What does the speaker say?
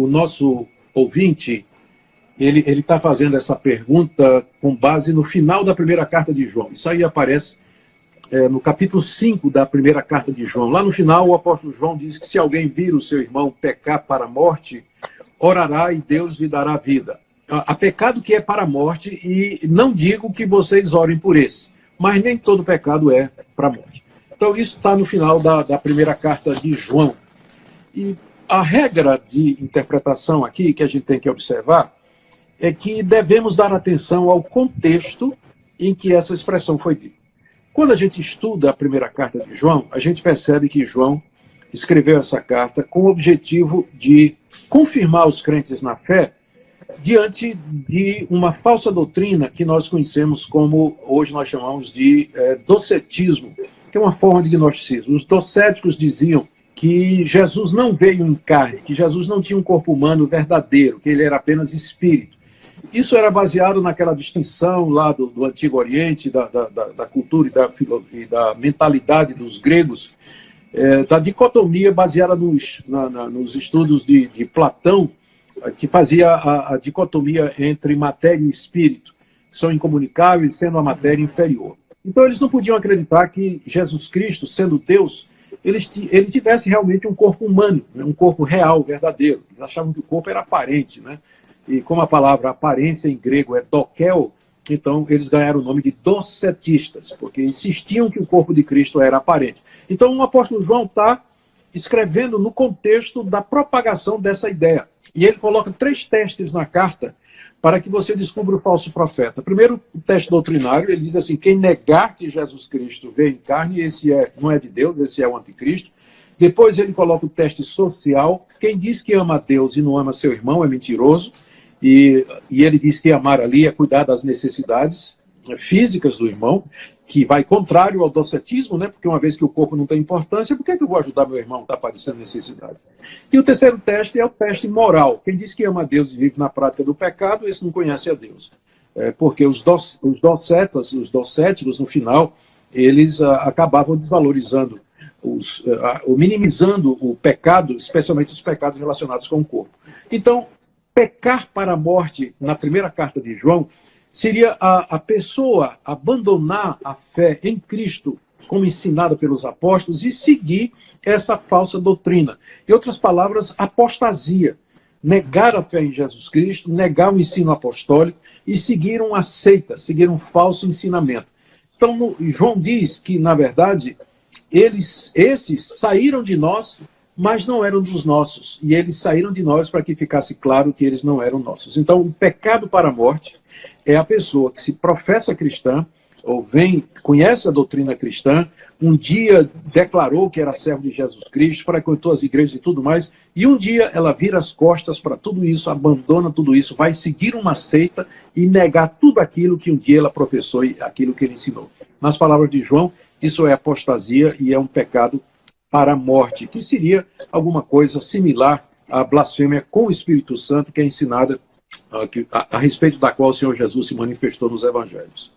o nosso ouvinte, ele está fazendo essa pergunta com base no final da primeira carta de João. Isso aí aparece no capítulo 5 da primeira carta de João. Lá no final, o apóstolo João diz que se alguém vir o seu irmão pecar para a morte, orará e Deus lhe dará vida. Há pecado que é para a morte, e não digo que vocês orem por esse, mas nem todo pecado é para a morte. Então, isso está no final da primeira carta de João. E a regra de interpretação aqui, que a gente tem que observar, é que devemos dar atenção ao contexto em que essa expressão foi dita. Quando a gente estuda a primeira carta de João, a gente percebe que João escreveu essa carta com o objetivo de confirmar os crentes na fé diante de uma falsa doutrina que nós conhecemos como, hoje nós chamamos de docetismo, que é uma forma de gnosticismo. Os docéticos diziam que Jesus não veio em carne, que Jesus não tinha um corpo humano verdadeiro, que ele era apenas espírito. Isso era baseado naquela distinção lá do Antigo Oriente, da cultura e da mentalidade dos gregos, da dicotomia baseada nos estudos de Platão, que fazia a dicotomia entre matéria e espírito, que são incomunicáveis, sendo a matéria inferior. Então eles não podiam acreditar que Jesus Cristo, sendo Deus, ele tivesse realmente um corpo humano, né? Um corpo real, verdadeiro. Eles achavam que o corpo era aparente, né? E como a palavra aparência em grego é dokel, então eles ganharam o nome de docetistas, porque insistiam que o corpo de Cristo era aparente. Então o apóstolo João está escrevendo no contexto da propagação dessa ideia. E ele coloca 3 testes na carta para que você descubra o falso profeta. Primeiro, o teste doutrinário, ele diz assim: quem negar que Jesus Cristo veio em carne, esse não é de Deus, esse é o anticristo. Depois ele coloca o teste social: quem diz que ama a Deus e não ama seu irmão é mentiroso. E ele diz que amar ali é cuidar das necessidades físicas do irmão, que vai contrário ao docetismo, né? Porque uma vez que o corpo não tem importância, por que eu vou ajudar meu irmão que está padecendo necessidade? E o terceiro teste é o teste moral. Quem diz que ama a Deus e vive na prática do pecado, esse não conhece a Deus. Porque os docéticos, no final, eles acabavam desvalorizando, minimizando o pecado, especialmente os pecados relacionados com o corpo. Então, pecar para a morte, na primeira carta de João, seria a pessoa abandonar a fé em Cristo, como ensinada pelos apóstolos, e seguir essa falsa doutrina. Em outras palavras, apostasia. Negar a fé em Jesus Cristo, negar o ensino apostólico e seguir uma seita, seguir um falso ensinamento. Então, João diz que, na verdade, esses saíram de nós, mas não eram dos nossos. E eles saíram de nós para que ficasse claro que eles não eram nossos. Então, o pecado para a morte é a pessoa que se professa cristã, ou conhece a doutrina cristã, um dia declarou que era servo de Jesus Cristo, frequentou as igrejas e tudo mais, e um dia ela vira as costas para tudo isso, abandona tudo isso, vai seguir uma seita e negar tudo aquilo que um dia ela professou e aquilo que ele ensinou. Nas palavras de João, isso é apostasia e é um pecado para a morte, que seria alguma coisa similar à blasfêmia com o Espírito Santo, que é ensinada a respeito da qual o Senhor Jesus se manifestou nos evangelhos.